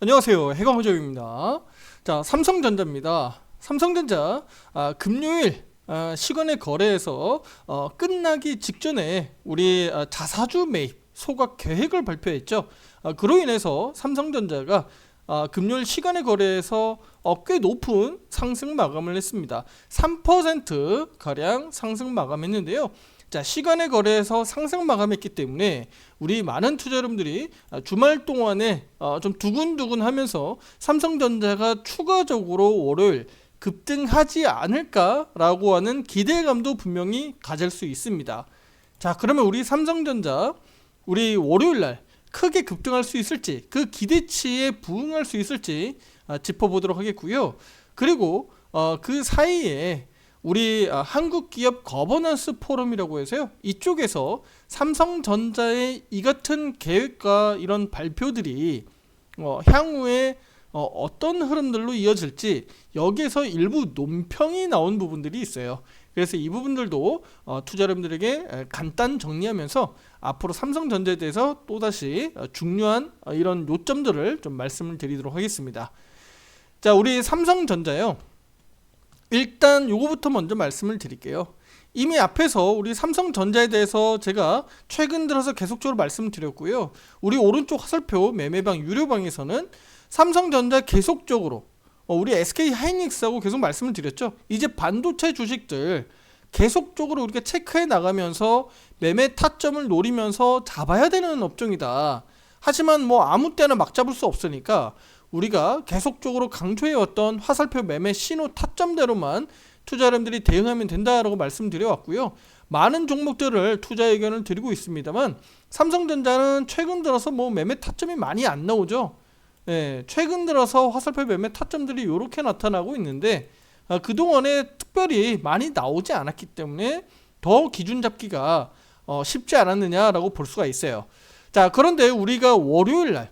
안녕하세요. 해광호정입니다. 자, 삼성전자입니다. 삼성전자 금요일 시간의 거래에서 끝나기 직전에 우리 자사주 매입 소각 계획을 발표했죠. 그로 인해서 삼성전자가 금요일 시간의 거래에서 꽤 높은 상승 마감을 했습니다. 3% 가량 상승 마감했는데요. 자, 시간의 거래에서 상승 마감했기 때문에 우리 많은 투자 여러분들이 주말 동안에 좀 두근두근 하면서 삼성전자가 추가적으로 월요일 급등하지 않을까라고 하는 기대감도 분명히 가질 수 있습니다. 자, 그러면 우리 삼성전자 우리 월요일날 크게 급등할 수 있을지, 그 기대치에 부응할 수 있을지 짚어보도록 하겠고요. 그리고 그 사이에 우리 한국기업 거버넌스 포럼이라고 해서요, 이쪽에서 삼성전자의 이 같은 계획과 이런 발표들이 향후에 어떤 흐름들로 이어질지 여기에서 일부 논평이 나온 부분들이 있어요. 그래서 이 부분들도 투자 여러분들에게 간단 정리하면서 앞으로 삼성전자에 대해서 또다시 중요한 이런 요점들을 좀 말씀을 드리도록 하겠습니다. 자, 우리 삼성전자요, 일단 요거부터 먼저 말씀을 드릴게요. 이미 앞에서 우리 삼성전자에 대해서 제가 최근 들어서 계속적으로 말씀을 드렸고요. 우리 오른쪽 화살표 매매방 유료방에서는 삼성전자 계속적으로 우리 SK하이닉스하고 계속 말씀을 드렸죠. 이제 반도체 주식들 계속적으로 우리가 체크해 나가면서 매매 타점을 노리면서 잡아야 되는 업종이다. 하지만 뭐 아무 때나 막 잡을 수 없으니까 우리가 계속적으로 강조해왔던 화살표 매매 신호 타점대로만 투자 여러분들이 대응하면 된다라고 말씀드려왔고요. 많은 종목들을 투자 의견을 드리고 있습니다만 삼성전자는 최근 들어서 뭐 매매 타점이 많이 안 나오죠. 최근 들어서 화살표 매매 타점들이 이렇게 나타나고 있는데 그동안에 특별히 많이 나오지 않았기 때문에 더 기준 잡기가 쉽지 않았느냐라고 볼 수가 있어요. 자, 그런데 우리가 월요일날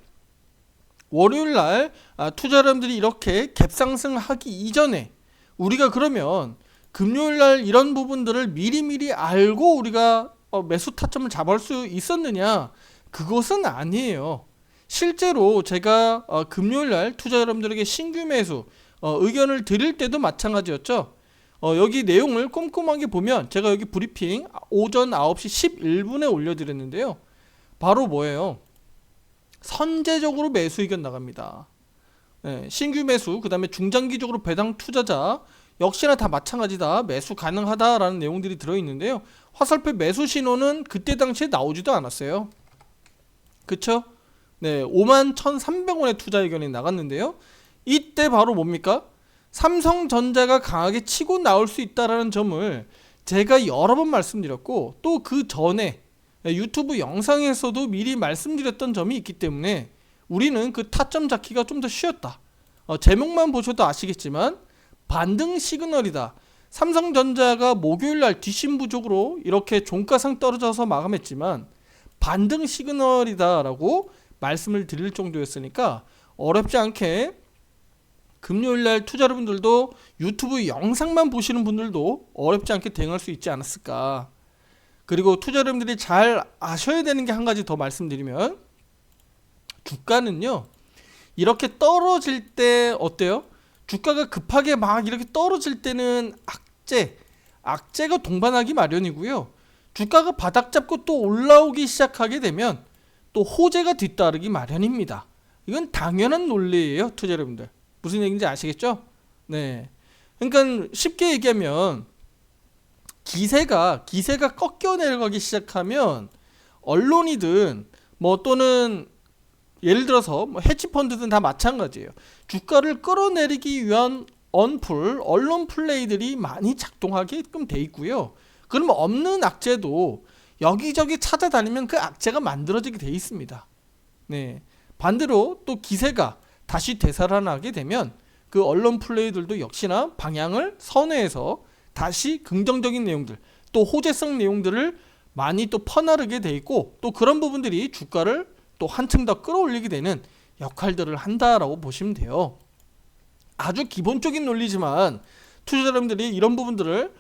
투자 여러분들이 이렇게 갭상승하기 이전에 우리가 그러면 금요일날 이런 부분들을 미리미리 알고 우리가 매수 타점을 잡을 수 있었느냐? 그것은 아니에요. 실제로 제가 금요일날 투자 여러분들에게 신규 매수 의견을 드릴 때도 마찬가지였죠. 여기 내용을 꼼꼼하게 보면 제가 여기 브리핑 오전 9시 11분에 올려드렸는데요. 바로 뭐예요? 선제적으로 매수 의견 나갑니다. 신규 매수, 그 다음에 중장기적으로 배당 투자자 역시나 다 마찬가지다. 매수 가능하다라는 내용들이 들어있는데요. 화살표 매수 신호는 그때 당시에 나오지도 않았어요. 그쵸? 51,300원의 투자 의견이 나갔는데요. 이때 바로 뭡니까? 삼성전자가 강하게 치고 나올 수 있다는 점을 제가 여러 번 말씀드렸고, 또 그 전에 유튜브 영상에서도 미리 말씀드렸던 점이 있기 때문에 우리는 그 타점 잡기가 좀 더 쉬웠다. 제목만 보셔도 아시겠지만 반등 시그널이다. 삼성전자가 목요일날 뒷심부족으로 이렇게 종가상 떨어져서 마감했지만 반등 시그널이다 라고 말씀을 드릴 정도였으니까 어렵지 않게 금요일날 투자 여러분들도 유튜브 영상만 보시는 분들도 어렵지 않게 대응할 수 있지 않았을까. 그리고 투자 여러분들이 잘 아셔야 되는 게 한 가지 더 말씀드리면, 주가는요 이렇게 떨어질 때 어때요? 주가가 급하게 막 이렇게 떨어질 때는 악재가 동반하기 마련이고요. 주가가 바닥 잡고 또 올라오기 시작하게 되면 또 호재가 뒤따르기 마련입니다. 이건 당연한 논리예요, 투자 여러분들. 무슨 얘기인지 아시겠죠? 그러니까 쉽게 얘기하면 기세가 꺾여 내려가기 시작하면 언론이든 뭐 또는 예를 들어서 뭐 헤지펀드든 다 마찬가지예요. 주가를 끌어내리기 위한 언론 플레이들이 많이 작동하게끔 돼 있고요. 그러면 없는 악재도 여기저기 찾아다니면 그 악재가 만들어지게 돼 있습니다. 반대로 또 기세가 다시 되살아나게 되면 그 언론 플레이들도 역시나 방향을 선회해서 다시 긍정적인 내용들, 또 호재성 내용들을 많이 또 퍼나르게 돼 있고, 또 그런 부분들이 주가를 또 한층 더 끌어올리게 되는 역할들을 한다라고 보시면 돼요. 아주 기본적인 논리지만 투자 여러분들이 이런 부분들을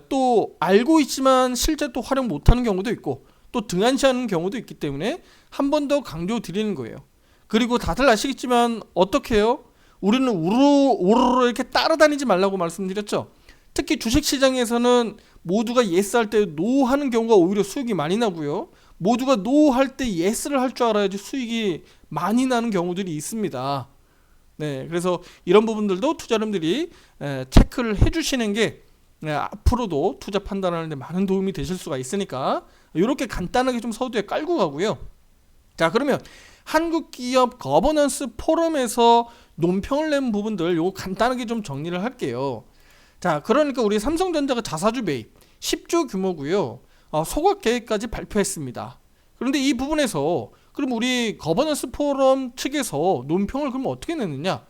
또 알고 있지만 실제 또 활용 못하는 경우도 있고 또 등한시하는 경우도 있기 때문에 한 번 더 강조 드리는 거예요. 그리고 다들 아시겠지만 어떻게 해요? 우리는 우르르 이렇게 따라다니지 말라고 말씀드렸죠. 특히 주식시장에서는 모두가 예스 할 때 노 하는 경우가 오히려 수익이 많이 나고요. 모두가 노 할 때 예스를 할 줄 알아야지 수익이 많이 나는 경우들이 있습니다. 네, 그래서 이런 부분들도 투자자분들이 체크를 해주시는 게 앞으로도 투자 판단하는데 많은 도움이 되실 수가 있으니까 이렇게 간단하게 좀 서두에 깔고 가고요. 자, 그러면 한국기업 거버넌스 포럼에서 논평을 낸 부분들 요거 간단하게 좀 정리를 할게요. 자, 그러니까 우리 삼성전자가 자사주 매입 10조 규모고요. 소각 계획까지 발표했습니다. 그런데 이 부분에서 그럼 우리 거버넌스 포럼 측에서 논평을 그럼 어떻게 냈느냐?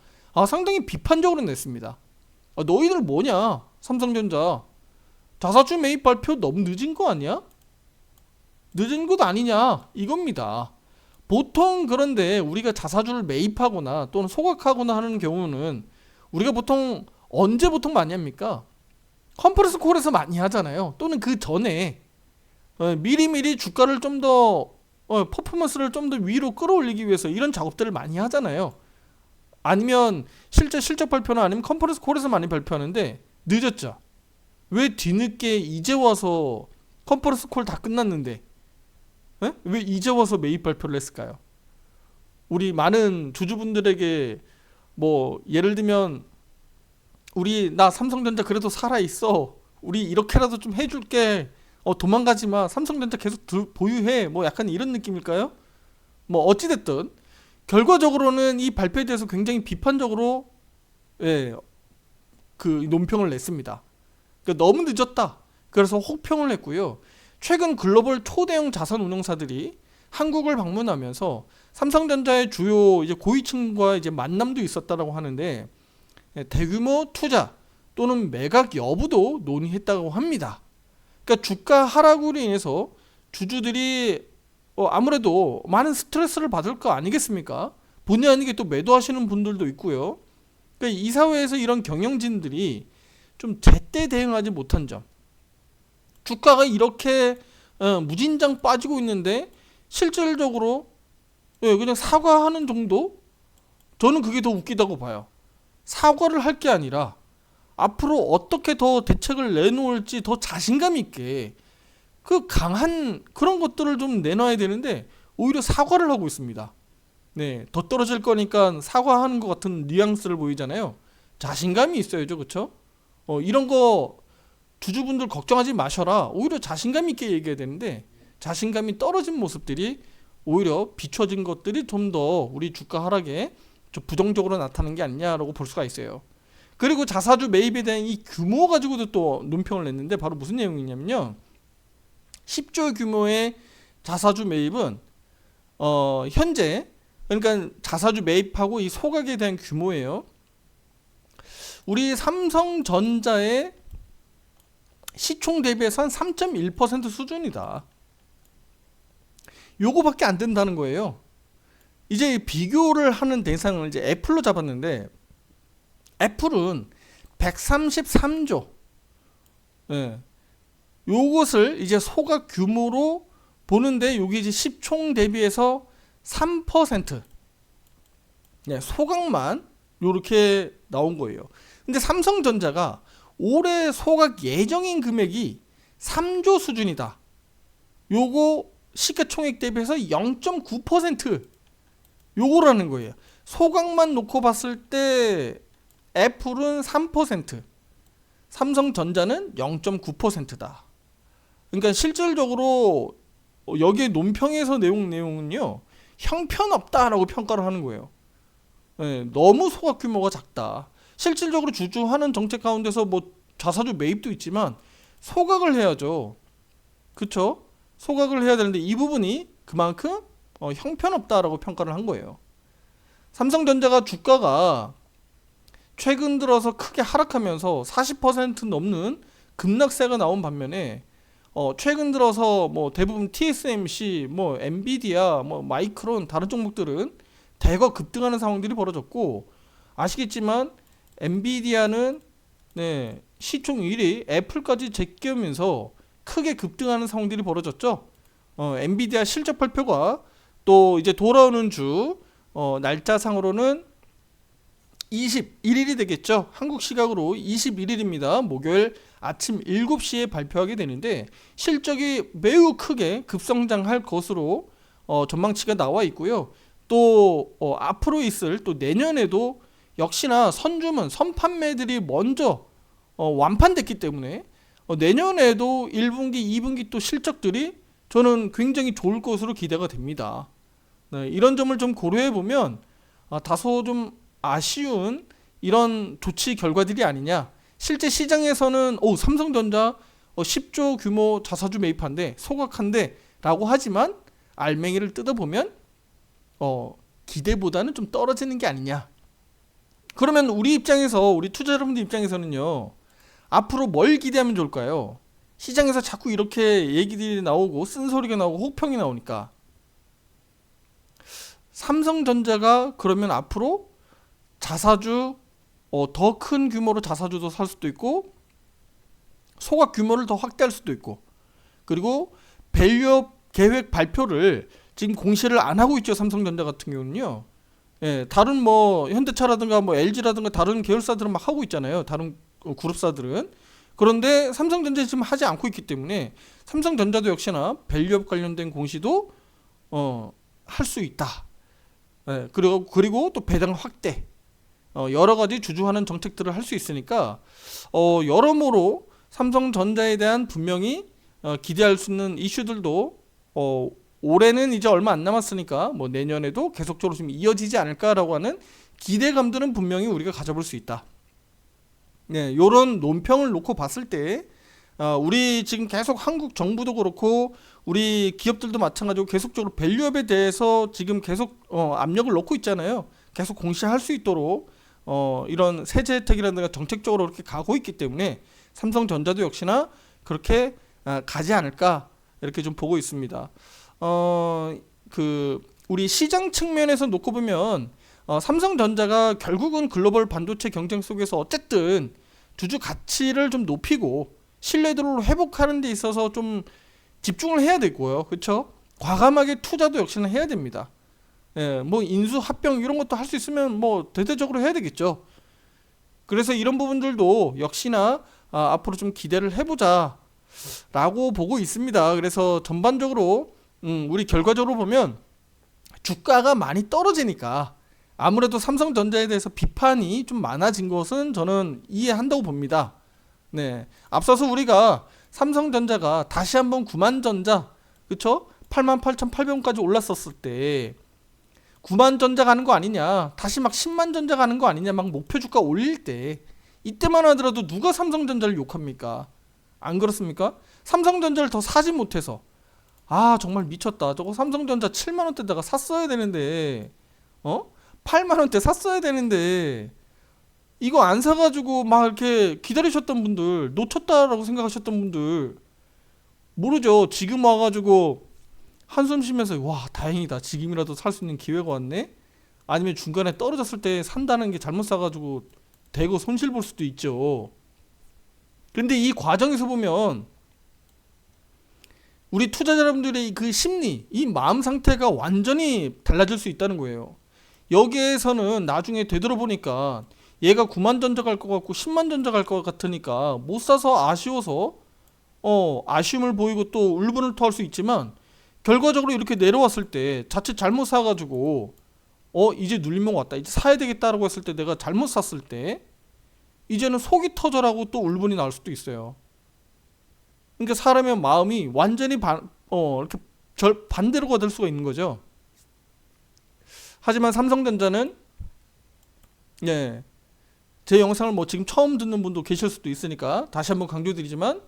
상당히 비판적으로 냈습니다. 너희들 뭐냐? 삼성전자 자사주 매입 발표 너무 늦은 거 아니야? 늦은 것 아니냐? 이겁니다. 보통 그런데 우리가 자사주를 매입하거나 또는 소각하거나 하는 경우는 우리가 보통 언제 보통 많이 합니까? 컨퍼런스 콜에서 많이 하잖아요. 또는 그 전에 미리미리 주가를 좀 더 퍼포먼스를 좀 더 위로 끌어올리기 위해서 이런 작업들을 많이 하잖아요. 아니면 실제 실적 발표나 아니면 컨퍼런스 콜에서 많이 발표하는데 늦었죠. 왜 뒤늦게 이제 와서 컨퍼런스 콜 다 끝났는데 왜 이제 와서 매입 발표를 했을까요? 우리 많은 주주분들에게 뭐 예를 들면 나 삼성전자 그래도 살아있어, 우리 이렇게라도 좀 해줄게, 도망가지마, 삼성전자 계속 보유해, 뭐 약간 이런 느낌일까요? 뭐 어찌됐든 결과적으로는 이 발표에 대해서 굉장히 비판적으로 그 논평을 냈습니다. 그러니까 너무 늦었다, 그래서 혹평을 했고요. 최근 글로벌 초대형 자산 운용사들이 한국을 방문하면서 삼성전자의 주요 이제 고위층과 이제 만남도 있었다라고 하는데 대규모 투자 또는 매각 여부도 논의했다고 합니다. 그러니까 주가 하락으로 인해서 주주들이 아무래도 많은 스트레스를 받을 거 아니겠습니까? 본의 아니게 또 매도하시는 분들도 있고요. 그러니까 이 사회에서 이런 경영진들이 좀 제때 대응하지 못한 점, 주가가 이렇게 무진장 빠지고 있는데 실질적으로 그냥 사과하는 정도? 저는 그게 더 웃기다고 봐요. 사과를 할 게 아니라 앞으로 어떻게 더 대책을 내놓을지 더 자신감 있게 그 강한 그런 것들을 좀 내놔야 되는데 오히려 사과를 하고 있습니다. 네, 더 떨어질 거니까 사과하는 것 같은 뉘앙스를 보이잖아요. 자신감이 있어야죠, 그렇죠? 이런 거 주주분들 걱정하지 마셔라. 오히려 자신감 있게 얘기해야 되는데 자신감이 떨어진 모습들이 오히려 비춰진 것들이 좀 더 우리 주가 하락에 좀 부정적으로 나타나는 게 아니냐라고 볼 수가 있어요. 그리고 자사주 매입에 대한 이 규모 가지고도 또 논평을 냈는데 바로 무슨 내용이냐면요. 10조 규모의 자사주 매입은 현재 그러니까 자사주 매입하고 이 소각에 대한 규모예요. 우리 삼성전자의 시총 대비해서 한 3.1% 수준이다. 요거밖에 안 된다는 거예요. 이제 비교를 하는 대상을 이제 애플로 잡았는데 애플은 133조. 요것을 이제 소각 규모로 보는데 여기 이제 시총 대비해서 3%. 소각만 요렇게 나온 거예요. 근데 삼성전자가 올해 소각 예정인 금액이 3조 수준이다. 요거 시가총액 대비해서 0.9% 요거라는 거예요. 소각만 놓고 봤을 때 애플은 3%, 삼성전자는 0.9%다. 그러니까 실질적으로 여기에 논평에서 내용은요, 형편없다라고 평가를 하는 거예요. 너무 소각 규모가 작다. 실질적으로 주주하는 정책 가운데서 뭐 자사주 매입도 있지만 소각을 해야죠. 그쵸? 소각을 해야 되는데 이 부분이 그만큼 형편없다라고 평가를 한 거예요. 삼성전자가 주가가 최근 들어서 크게 하락하면서 40% 넘는 급락세가 나온 반면에 최근 들어서 뭐 대부분 TSMC, 뭐 엔비디아, 뭐 마이크론 다른 종목들은 대거 급등하는 상황들이 벌어졌고, 아시겠지만 엔비디아는 시총 1위 애플까지 제끼면서 크게 급등하는 상황들이 벌어졌죠. 엔비디아 실적 발표가 또 이제 돌아오는 주 날짜상으로는 21일이 되겠죠. 한국 시각으로 21일입니다. 목요일 아침 7시에 발표하게 되는데 실적이 매우 크게 급성장할 것으로 전망치가 나와 있고요. 또 앞으로 있을 또 내년에도 역시나 선주문, 선판매들이 먼저 완판됐기 때문에 내년에도 1분기, 2분기 또 실적들이 저는 굉장히 좋을 것으로 기대가 됩니다. 네, 이런 점을 좀 고려해 보면 다소 좀 아쉬운 이런 조치 결과들이 아니냐. 실제 시장에서는 삼성전자 10조 규모 자사주 매입한데 소각한데 라고 하지만 알맹이를 뜯어보면 기대보다는 좀 떨어지는 게 아니냐. 그러면 우리 입장에서, 우리 투자 여러분들 입장에서는요, 앞으로 뭘 기대하면 좋을까요? 시장에서 자꾸 이렇게 얘기들이 나오고 쓴소리가 나오고 혹평이 나오니까 삼성전자가 그러면 앞으로 자사주 더 큰 규모로 자사주도 살 수도 있고 소각 규모를 더 확대할 수도 있고, 그리고 밸류업 계획 발표를 지금 공시를 안 하고 있죠. 삼성전자 같은 경우는요. 예, 다른 뭐 현대차라든가 뭐 LG라든가 다른 계열사들은 막 하고 있잖아요. 다른 그룹사들은. 그런데 삼성전자 지금 하지 않고 있기 때문에 삼성전자도 역시나 밸류업 관련된 공시도 할 수 있다. 예, 그리고 또 배당 확대, 여러 가지 주주하는 정책들을 할 수 있으니까 여러모로 삼성전자에 대한 분명히 기대할 수 있는 이슈들도 올해는 이제 얼마 안 남았으니까 뭐 내년에도 계속적으로 좀 이어지지 않을까라고 하는 기대감들은 분명히 우리가 가져볼 수 있다. 네, 요런 논평을 놓고 봤을 때 우리 지금 계속 한국 정부도 그렇고 우리 기업들도 마찬가지고 계속적으로 밸류업에 대해서 지금 계속 압력을 놓고 있잖아요. 계속 공시할 수 있도록 이런 세제 혜택이라든가 정책적으로 그렇게 가고 있기 때문에 삼성전자도 역시나 그렇게 가지 않을까 이렇게 좀 보고 있습니다. 우리 시장 측면에서 놓고 보면 삼성전자가 결국은 글로벌 반도체 경쟁 속에서 어쨌든 주주 가치를 좀 높이고 신뢰도를 회복하는 데 있어서 좀 집중을 해야 되고요. 그렇죠? 과감하게 투자도 역시나 해야 됩니다. 예, 뭐 인수 합병 이런 것도 할 수 있으면 뭐 대대적으로 해야 되겠죠. 그래서 이런 부분들도 역시나 앞으로 좀 기대를 해보자 라고 보고 있습니다. 그래서 전반적으로 우리 결과적으로 보면 주가가 많이 떨어지니까 아무래도 삼성전자에 대해서 비판이 좀 많아진 것은 저는 이해한다고 봅니다. 네, 앞서서 우리가 삼성전자가 다시 한번 9만전자, 그쵸? 88,800원까지 올랐었을 때 9만전자 가는 거 아니냐, 다시 막 10만전자 가는 거 아니냐, 막 목표 주가 올릴 때 이때만 하더라도 누가 삼성전자를 욕합니까? 안 그렇습니까? 삼성전자를 더 사지 못해서 정말 미쳤다, 저거 삼성전자 7만원대다가 샀어야 되는데 8만원대 샀어야 되는데 이거 안 사가지고 막 이렇게 기다리셨던 분들, 놓쳤다라고 생각하셨던 분들 모르죠. 지금 와가지고 한숨 쉬면서 와 다행이다, 지금이라도 살 수 있는 기회가 왔네, 아니면 중간에 떨어졌을 때 산다는 게 잘못 사가지고 대거 손실 볼 수도 있죠. 근데 이 과정에서 보면 우리 투자자 여러분들의 그 심리, 이 마음 상태가 완전히 달라질 수 있다는 거예요. 여기에서는 나중에 되돌아보니까 얘가 9만 전자 갈 것 같고 10만 전자 갈 것 같으니까 못 사서 아쉬워서 아쉬움을 보이고 또 울분을 토할 수 있지만 결과적으로 이렇게 내려왔을 때 자칫 잘못 사가지고 이제 눌림목 왔다, 이제 사야 되겠다라고 했을 때 내가 잘못 샀을 때 이제는 속이 터져라고 또 울분이 나올 수도 있어요. 그러니까 사람의 마음이 완전히 이렇게 반대로가 될 수가 있는 거죠. 하지만 삼성전자는 제 영상을 뭐 지금 처음 듣는 분도 계실 수도 있으니까 다시 한번 강조드리지만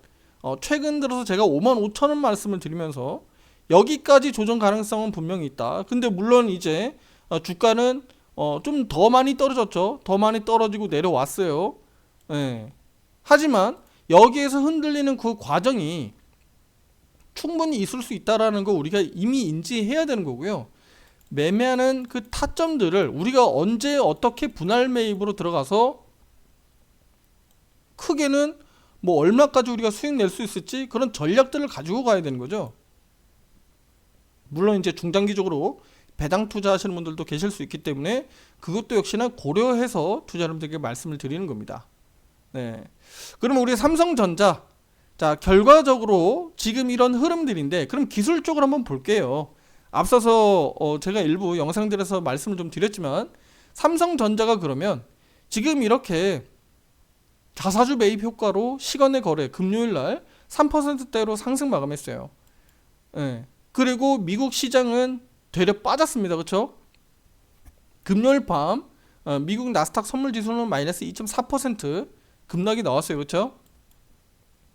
최근 들어서 제가 55,000원 말씀을 드리면서 여기까지 조정 가능성은 분명히 있다. 근데 물론 이제 주가는 좀 더 많이 떨어졌죠. 더 많이 떨어지고 내려왔어요. 하지만 여기에서 흔들리는 그 과정이 충분히 있을 수 있다라는 거 우리가 이미 인지해야 되는 거고요. 매매하는 그 타점들을 우리가 언제 어떻게 분할 매입으로 들어가서 크게는 뭐 얼마까지 우리가 수익 낼 수 있을지 그런 전략들을 가지고 가야 되는 거죠. 물론 이제 중장기적으로 배당 투자하시는 분들도 계실 수 있기 때문에 그것도 역시나 고려해서 투자자분들에게 말씀을 드리는 겁니다. 네. 그럼 우리 삼성전자, 자, 결과적으로 지금 이런 흐름들인데, 그럼 기술적으로 한번 볼게요. 앞서서 제가 일부 영상들에서 말씀을 좀 드렸지만, 삼성전자가 그러면 지금 이렇게 자사주 매입 효과로 시간의 거래 금요일날 3%대로 상승 마감했어요. 네. 그리고 미국 시장은 되려 빠졌습니다. 그렇죠? 금요일 밤 미국 나스닥 선물지수는 마이너스 2.4% 급락이 나왔어요. 그렇죠?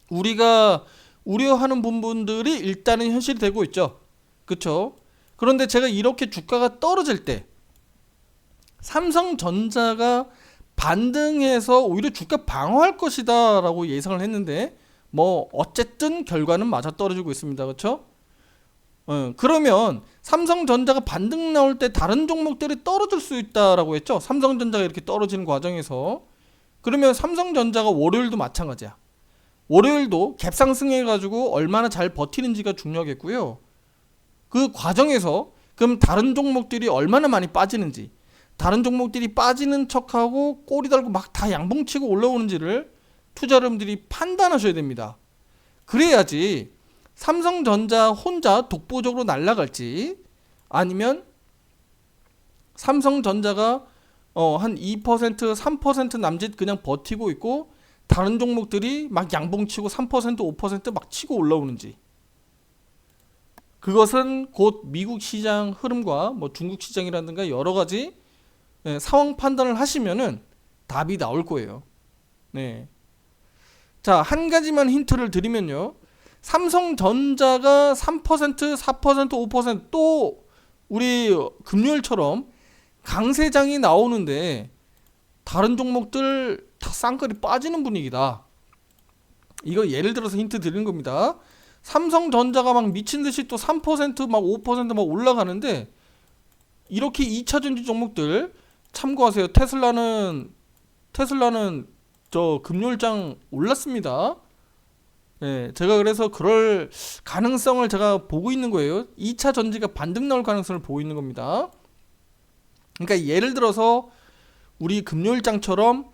우리가 우려하는 부분들이 일단은 현실이 되고 있죠. 그렇죠? 그런데 제가 이렇게 주가가 떨어질 때 삼성전자가 반등해서 오히려 주가 방어할 것이다 라고 예상을 했는데, 뭐 어쨌든 결과는 맞아 떨어지고 있습니다. 그렇죠? 그러면 삼성전자가 반등 나올 때 다른 종목들이 떨어질 수 있다라고 했죠. 삼성전자가 이렇게 떨어지는 과정에서. 그러면 삼성전자가 월요일도 마찬가지야. 월요일도 갭상승해가지고 얼마나 잘 버티는지가 중요하겠고요. 그 과정에서 그럼 다른 종목들이 얼마나 많이 빠지는지, 다른 종목들이 빠지는 척하고 꼬리 달고 막 다 양봉치고 올라오는지를 투자자분들이 판단하셔야 됩니다. 그래야지 삼성전자 혼자 독보적으로 날아갈지, 아니면 삼성전자가 한 2%, 3% 남짓 그냥 버티고 있고 다른 종목들이 막 양봉치고 3%, 5%막 치고 올라오는지, 그것은 곧 미국 시장 흐름과 뭐 중국 시장이라든가 여러 가지 상황 판단을 하시면은 답이 나올 거예요. 네. 자, 한 가지만 힌트를 드리면요. 삼성전자가 3%, 4%, 5% 우리 금요일처럼 강세장이 나오는데 다른 종목들 다 쌍끌이 빠지는 분위기다. 이거 예를 들어서 힌트 드리는 겁니다. 삼성전자가 막 미친듯이 또 3%, 막 5% 막 올라가는데 이렇게 2차전지 종목들 참고하세요. 테슬라는 저 금요일장 올랐습니다. 네, 제가 그래서 그럴 가능성을 제가 보고 있는 거예요. 2차 전지가 반등 나올 가능성을 보고 있는 겁니다. 그러니까 예를 들어서 우리 금요일장처럼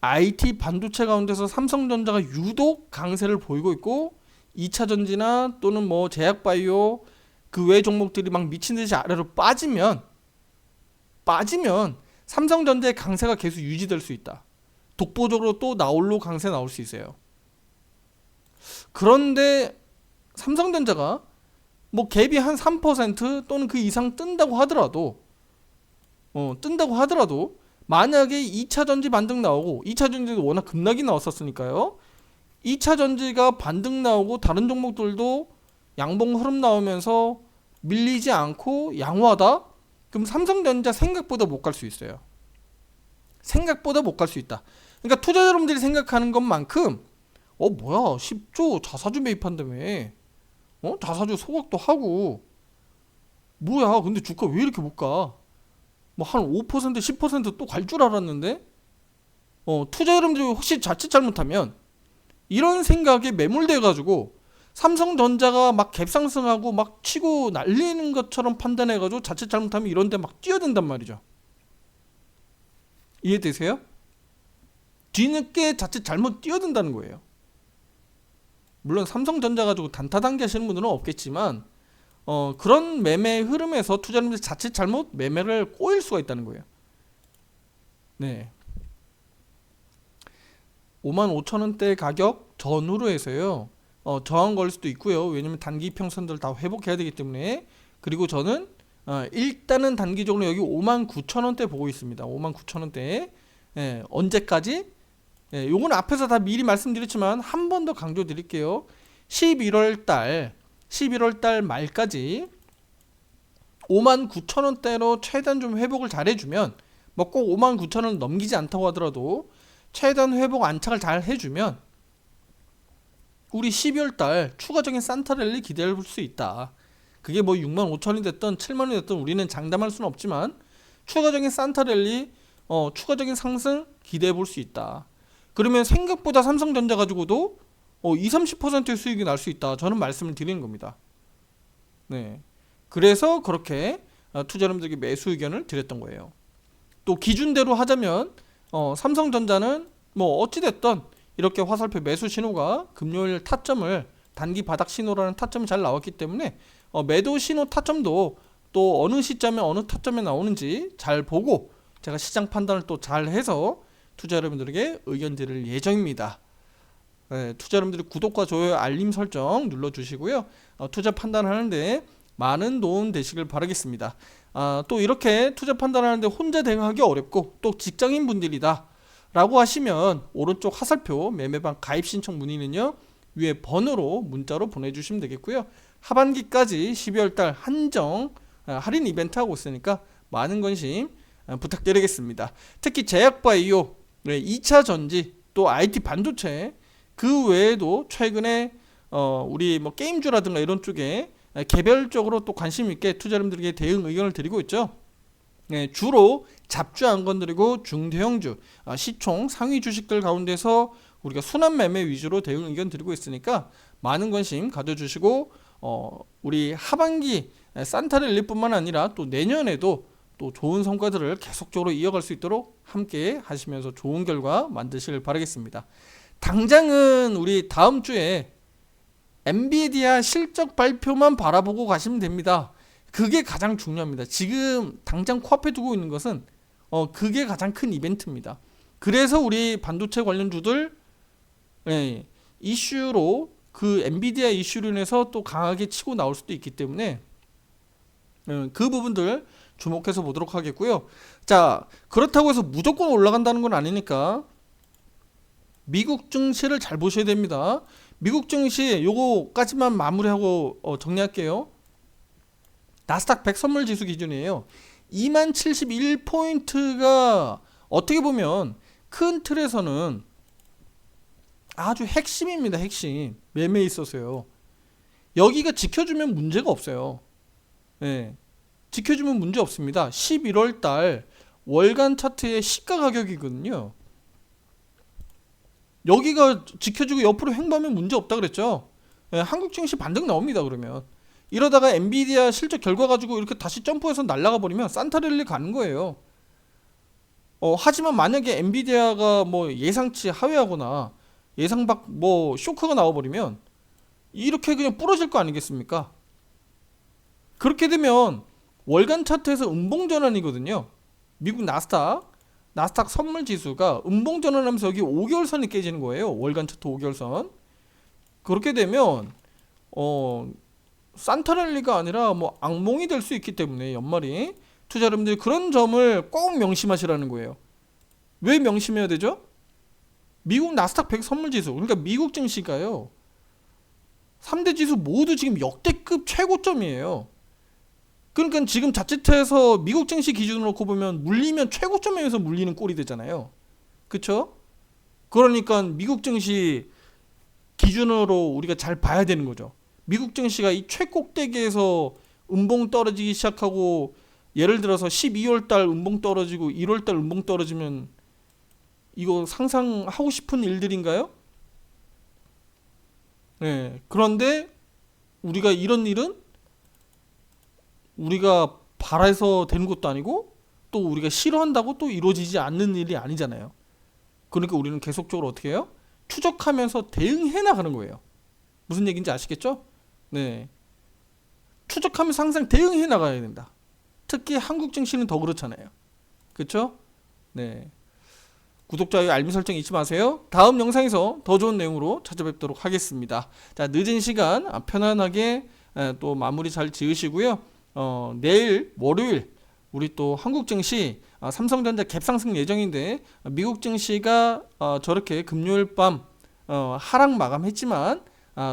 IT 반도체 가운데서 삼성전자가 유독 강세를 보이고 있고 2차 전지나 또는 뭐 제약바이오 그 외 종목들이 막 미친듯이 아래로 빠지면 삼성전자의 강세가 계속 유지될 수 있다. 독보적으로 또 나홀로 강세 나올 수 있어요. 그런데 삼성전자가 뭐 갭이 한 3% 또는 그 이상 뜬다고 하더라도 만약에 2차 전지 반등 나오고 2차 전지도 워낙 급락이 나왔었으니까요. 2차 전지가 반등 나오고 다른 종목들도 양봉 흐름 나오면서 밀리지 않고 양호하다? 그럼 삼성전자 생각보다 못 갈 수 있어요. 생각보다 못 갈 수 있다. 그러니까 투자자 여러분들이 생각하는 것만큼 뭐야 10조 자사주 매입한다며, 자사주 소각도 하고 뭐야 근데 주가 왜 이렇게 못 가? 뭐 한 5% 10% 또 갈 줄 알았는데, 투자 여러분들이 혹시 자칫 잘못하면 이런 생각에 매몰돼 가지고 삼성전자가 막 갭상승하고 막 치고 날리는 것처럼 판단해 가지고 자칫 잘못하면 이런 데 막 뛰어든단 말이죠. 이해되세요? 뒤늦게 자칫 잘못 뛰어든다는 거예요. 물론 삼성전자 가지고 단타 단기 하시는 분들은 없겠지만 그런 매매 흐름에서 투자자분들이 자칫 잘못 매매를 꼬일 수가 있다는 거예요. 네. 55,000원대 가격 전후로 해서요. 저항 걸 수도 있고요. 왜냐면 단기 평선들 다 회복해야 되기 때문에. 그리고 저는 일단은 단기적으로 여기 59,000원대 보고 있습니다. 59,000원대. 예, 언제까지? 예, 요건 앞에서 다 미리 말씀드렸지만 한 번 더 강조 드릴게요. 11월 달 말까지 59,000원대로 최대한 좀 회복을 잘 해주면, 뭐 꼭 59,000원 넘기지 않다고 하더라도 최대한 회복 안착을 잘 해주면 우리 12월 달 추가적인 산타랠리 기대해 볼 수 있다. 그게 뭐 65,000원이 됐든 7만원이 됐든 우리는 장담할 수는 없지만 추가적인 산타랠리, 추가적인 상승 기대해 볼 수 있다. 그러면 생각보다 삼성전자 가지고도 20-30%의 수익이 날 수 있다. 저는 말씀을 드리는 겁니다. 네. 그래서 그렇게 투자 여러분들에게 매수 의견을 드렸던 거예요. 또 기준대로 하자면 삼성전자는 뭐 어찌됐던 이렇게 화살표 매수 신호가 금요일 타점을 단기 바닥 신호라는 타점이 잘 나왔기 때문에 매도 신호 타점도 또 어느 시점에 어느 타점에 나오는지 잘 보고 제가 시장 판단을 또 잘 해서 투자 여러분들에게 의견 드릴 예정입니다. 네, 투자 여러분들이 구독과 좋아요 알림 설정 눌러주시고요. 투자 판단하는데 많은 도움 되시길 바라겠습니다. 또 이렇게 투자 판단하는데 혼자 대응하기 어렵고 또 직장인 분들이다 라고 하시면 오른쪽 화살표 매매방 가입 신청 문의는요 위에 번호로 문자로 보내주시면 되겠고요. 하반기까지 12월달 한정 할인 이벤트 하고 있으니까 많은 관심 부탁드리겠습니다. 특히 제약바이오, 2차 전지, 또 IT 반도체 그 외에도 최근에 우리 뭐 게임주라든가 이런 쪽에 개별적으로 또 관심 있게 투자자분들에게 대응 의견을 드리고 있죠. 주로 잡주 안건드리고 중대형주, 시총 상위 주식들 가운데서 우리가 순환 매매 위주로 대응 의견 드리고 있으니까 많은 관심 가져주시고 우리 하반기 산타랠리 뿐만 아니라 또 내년에도 또 좋은 성과들을 계속적으로 이어갈 수 있도록 함께 하시면서 좋은 결과 만드시길 바라겠습니다. 당장은 우리 다음 주에 엔비디아 실적 발표만 바라보고 가시면 됩니다. 그게 가장 중요합니다. 지금 당장 코앞에 두고 있는 것은 그게 가장 큰 이벤트입니다. 그래서 우리 반도체 관련주들 이슈로 그 엔비디아 이슈로 인해서 또 강하게 치고 나올 수도 있기 때문에 그 부분들 주목해서 보도록 하겠고요. 자, 그렇다고 해서 무조건 올라간다는 건 아니니까 미국 증시를 잘 보셔야 됩니다. 미국 증시 요거까지만 마무리하고 정리할게요. 나스닥 100 선물 지수 기준이에요. 2071포인트가 어떻게 보면 큰 틀에서는 아주 핵심입니다. 핵심. 매매에 있어서요. 여기가 지켜주면 문제가 없어요. 네. 지켜주면 문제 없습니다. 11월달 월간 차트의 시가 가격이거든요. 여기가 지켜주고 옆으로 횡보하면 문제 없다 그랬죠. 한국 증시 반등 나옵니다. 그러면 이러다가 엔비디아 실적 결과 가지고 이렇게 다시 점프해서 날아가 버리면 산타랠리 가는 거예요. 하지만 만약에 엔비디아가 뭐 예상치 하회하거나 예상 밖 뭐 쇼크가 나와버리면 이렇게 그냥 부러질 거 아니겠습니까? 그렇게 되면 월간 차트에서 음봉 전환이거든요. 미국 나스닥 선물 지수가 음봉 전환하면서 여기 5개월선이 깨지는 거예요. 월간 차트 5개월선. 그렇게 되면 산타랠리가 아니라 뭐 악몽이 될 수 있기 때문에 연말이 투자 여러분들이 그런 점을 꼭 명심하시라는 거예요. 왜 명심해야 되죠? 미국 나스닥 100 선물 지수, 그러니까 미국 증시가요 3대 지수 모두 지금 역대급 최고점이에요. 그러니까 지금 자칫해서 미국 증시 기준으로 놓고 보면 물리면 최고점에서 물리는 꼴이 되잖아요. 그쵸? 그러니까 미국 증시 기준으로 우리가 잘 봐야 되는 거죠. 미국 증시가 이 최꼭대기에서 음봉 떨어지기 시작하고 예를 들어서 12월달 음봉 떨어지고 1월달 음봉 떨어지면 이거 상상하고 싶은 일들인가요? 네. 그런데 우리가 이런 일은 우리가 바라서 되는 것도 아니고 또 우리가 싫어한다고 또 이루어지지 않는 일이 아니잖아요. 그러니까 우리는 계속적으로 어떻게 해요? 추적하면서 대응해 나가는 거예요. 무슨 얘기인지 아시겠죠? 네. 추적하면서 항상 대응해 나가야 된다. 특히 한국 증시는 더 그렇잖아요. 그렇죠? 네. 구독자와 알림 설정 잊지 마세요. 다음 영상에서 더 좋은 내용으로 찾아뵙도록 하겠습니다. 자, 늦은 시간 편안하게 또 마무리 잘 지으시고요. 내일 월요일 우리 또 한국 증시 삼성전자 갭상승 예정인데 미국 증시가 저렇게 금요일 밤 하락 마감했지만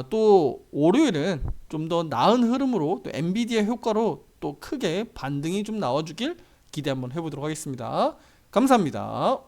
또 월요일은 좀 더 나은 흐름으로 또 엔비디아 효과로 또 크게 반등이 좀 나와주길 기대 한번 해보도록 하겠습니다. 감사합니다.